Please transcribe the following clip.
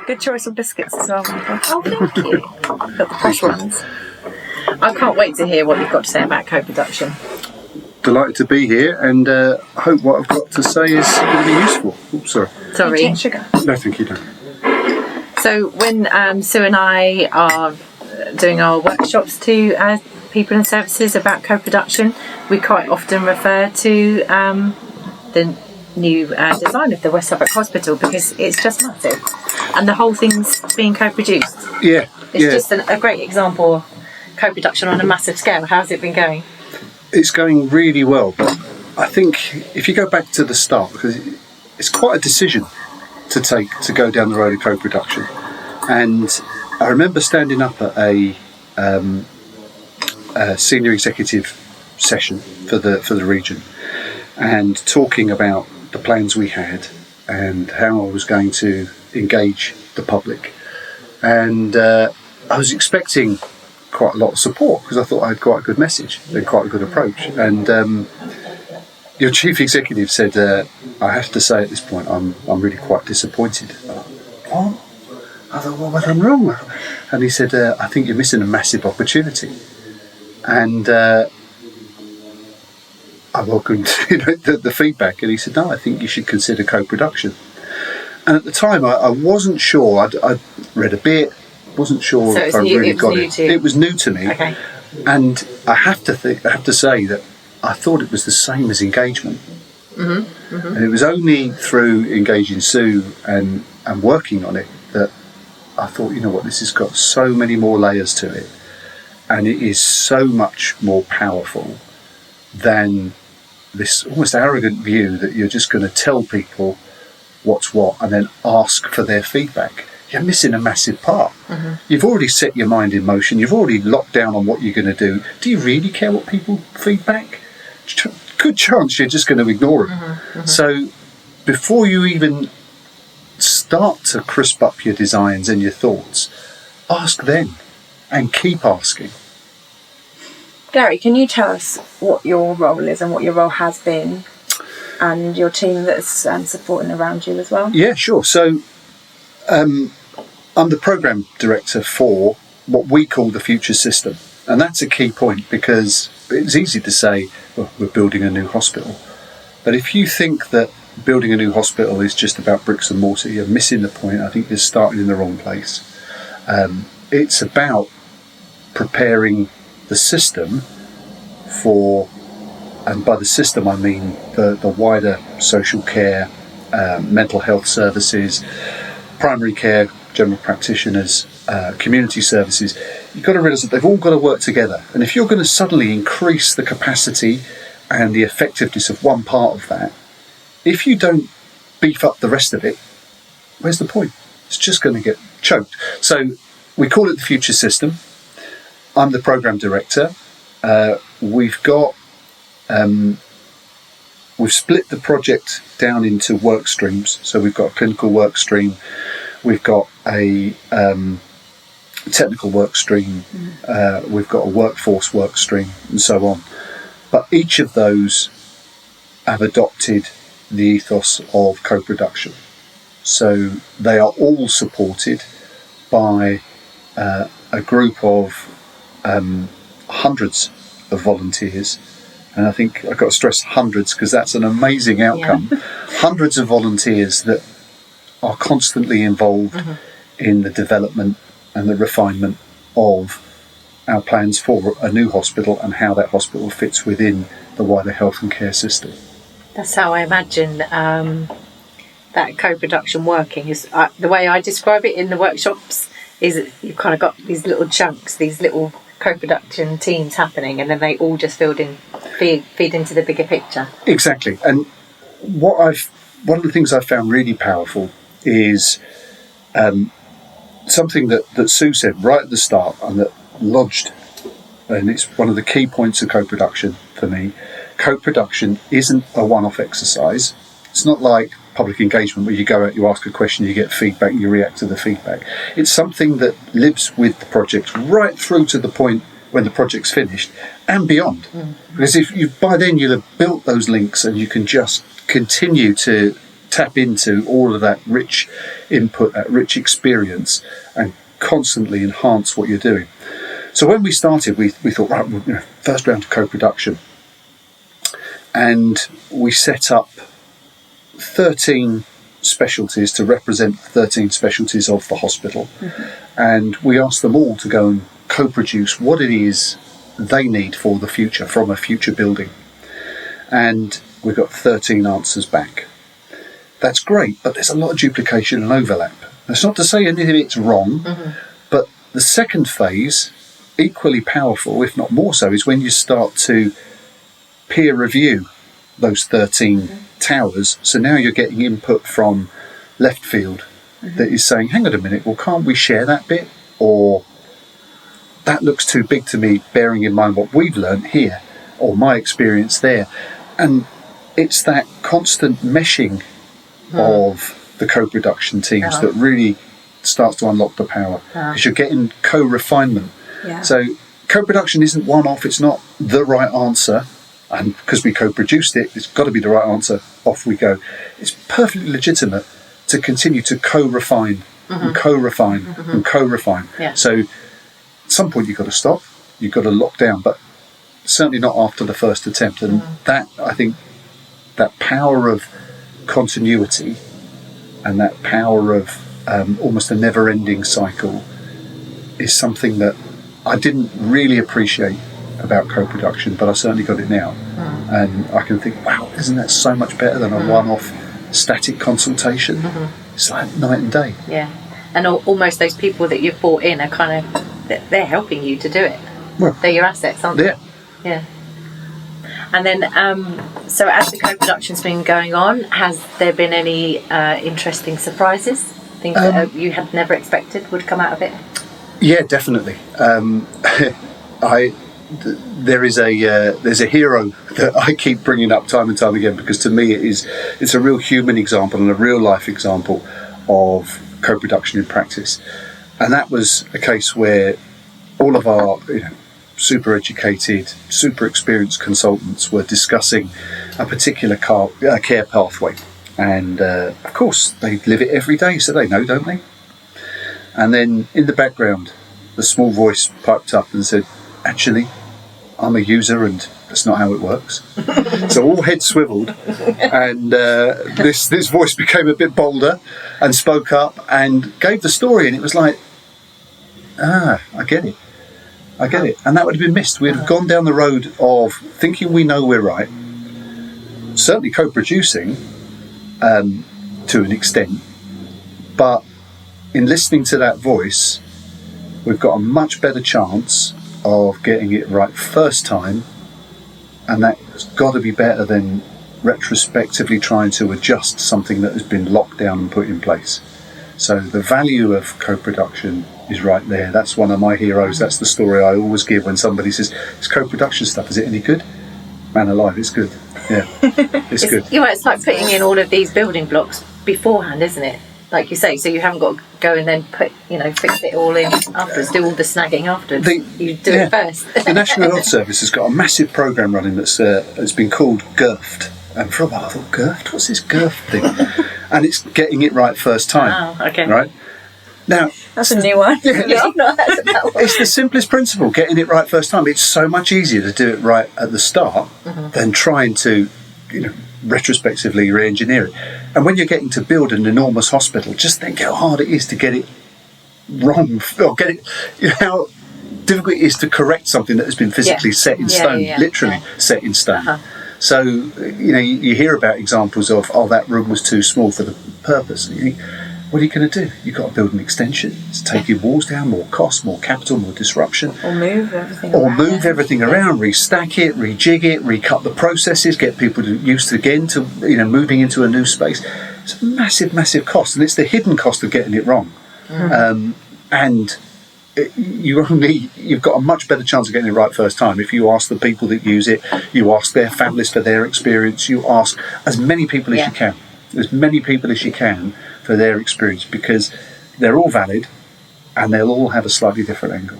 Good choice of biscuits as well, Michael. Oh, thank you. Got the fresh ones. I can't wait to hear what you've got to say about co-production. Delighted to be here, and hope what I've got to say is going to be useful. Oops, sorry. Sorry. Sugar. No, thank you. No. So when Sue and I are doing our workshops to people and services about co-production, we quite often refer to the new design of the West Suffolk Hospital, because it's just massive, and the whole thing's being co-produced. Yeah. It's just a great example of co-production on a massive scale. How's it been going? It's going really well, but I think if you go back to the start, because it's quite a decision to take to go down the road of co-production, and I remember standing up at a senior executive session for the region and talking about the plans we had and how I was going to engage the public, and I was expecting quite a lot of support because I thought I had quite a good message and quite a good approach. And your chief executive said, "I have to say at this point, I'm really quite disappointed." What? I thought, well, what am I wrong? And he said, "I think you're missing a massive opportunity." And I welcomed the feedback, and he said, "No, I think you should consider co-production." And at the time, I wasn't sure. I'd read a bit, wasn't sure if I really got it. It was new to me, Okay. and I have to say that I thought it was the same as engagement. Mm-hmm. Mm-hmm. And it was only through engaging Sue and working on it that I thought, you know what, this has got so many more layers to it, and it is so much more powerful than this almost arrogant view that you're just going to tell people what's what and then ask for their feedback. You're missing a massive part. Mm-hmm. You've already set your mind in motion. You've already locked down on what you're going to do. Do you really care what people feedback? Good chance you're just going to ignore it. Mm-hmm. Mm-hmm. So before you even start to crisp up your designs and your thoughts, ask then and keep asking. Gary, can you tell us what your role is and what your role has been, and your team that's supporting around you as well? Yeah, sure. So I'm the program director for what we call the future system, and that's a key point because it's easy to say, well, we're building a new hospital, but if you think that building a new hospital is just about bricks and mortar, you're missing the point. I think you're starting in the wrong place. It's about preparing the system for, and by the system I mean the wider social care, mental health services, primary care, general practitioners, community services. You've got to realise that they've all got to work together. And if you're going to suddenly increase the capacity and the effectiveness of one part of that, if you don't beef up the rest of it, where's the point? It's just going to get choked. So we call it the future system. I'm the program director. We've split the project down into work streams. So we've got a clinical work stream, we've got a technical work stream, we've got a workforce work stream, and so on. But each of those have adopted the ethos of co-production. So they are all supported by a group of hundreds of volunteers, and I think I've got to stress hundreds because that's an amazing outcome. Yeah. Hundreds of volunteers that are constantly involved in the development and the refinement of our plans for a new hospital and how that hospital fits within the wider health and care system. That's how I imagine that co-production working. Is the way I describe it in the workshops is that you've kind of got these little chunks, these little co-production teams happening, and then they all just feed into the bigger picture. Exactly. And one of the things I've found really powerful is something that Sue said right at the start, and that lodged, and it's one of the key points of co-production for me. Co-production isn't a one-off exercise. It's not like public engagement where you go out, you ask a question, you get feedback, you react to the feedback. It's something that lives with the project right through to the point when the project's finished and beyond. Because if you by then you'll have built those links and you can just continue to tap into all of that rich input, that rich experience, and constantly enhance what you're doing. So when we started, we thought, right, first round of co-production. And we set up 13 specialties to represent 13 specialties of the hospital. And we asked them all to go and co-produce what it is they need for the future, from a future building. And we got 13 answers back. That's great, but there's a lot of duplication and overlap. That's not to say anything of it's wrong, but the second phase, equally powerful, if not more so, is when you start to peer review those 13 towers. So now you're getting input from left field that is saying, hang on a minute, well, can't we share that bit? Or that looks too big to me, bearing in mind what we've learned here, or my experience there. And it's that constant meshing of the co-production teams that really starts to unlock the power, because you're getting co-refinement. So co-production isn't one-off, it's not the right answer, and because we co-produced it, it's got to be the right answer, off we go. It's perfectly legitimate to continue to co-refine and co-refine and co-refine. So at some point you've got to stop, you've got to lock down, but certainly not after the first attempt. And that, I think, that power of continuity and that power of almost a never-ending cycle is something that I didn't really appreciate about co-production, but I certainly got it now. And I can think, wow, isn't that so much better than a one-off static consultation? It's like night and day. And almost those people that you've brought in are kind of, they're helping you to do it. Well, they're your assets, aren't they? Yeah. And then, so as the co-production's been going on, has there been any interesting surprises? Things that you had never expected would come out of it? Yeah, definitely. There's a hero that I keep bringing up time and time again, because to me it's a real human example and a real life example of co-production in practice. And that was a case where all of our super educated, super experienced consultants were discussing a particular care pathway. And of course, they live it every day, so they know, don't they? And then in the background, the small voice piped up and said, actually, I'm a user and that's not how it works. So all heads swiveled, and this voice became a bit bolder and spoke up and gave the story. And it was like, I get it. And that would have been missed. We'd have gone down the road of thinking we know we're right, certainly co-producing to an extent, but in listening to that voice, we've got a much better chance of getting it right first time, and that's got to be better than retrospectively trying to adjust something that has been locked down and put in place. So the value of co-production is right there. That's one of my heroes. That's the story I always give when somebody says, "Is co-production stuff, is it any good?" Man alive, it's good. Yeah, it's good. It's like putting in all of these building blocks beforehand, isn't it? Like you say, so you haven't got to go and then fix it all in afterwards, do all the snagging afterwards. You do it first. The National Health Service has got a massive programme running that's been called GIRFT. And for a while I thought, GIRFT? What's this GIRFT thing? And it's getting it right first time. Oh, okay. Right? Now, that's a new one. I've not heard of that one. It's the simplest principle, getting it right first time. It's so much easier to do it right at the start than trying to, retrospectively re-engineer it. And when you're getting to build an enormous hospital, just think how hard it is to get it wrong, or get it, how difficult it is to correct something that has been physically set in stone, literally set in stone. So, you hear about examples of, that room was too small for the purpose. And you think, what are you going to do? You've got to build an extension. It's taking walls down, more cost, more capital, more disruption. Or move everything around. Restack it, rejig it, recut the processes, get people used again to moving into a new space. It's a massive, massive cost, and it's the hidden cost of getting it wrong. And you've got a much better chance of getting it right first time if you ask the people that use it, you ask their families for their experience, you ask as many people as you can. As many people as you can for their experience, because they're all valid and they'll all have a slightly different angle.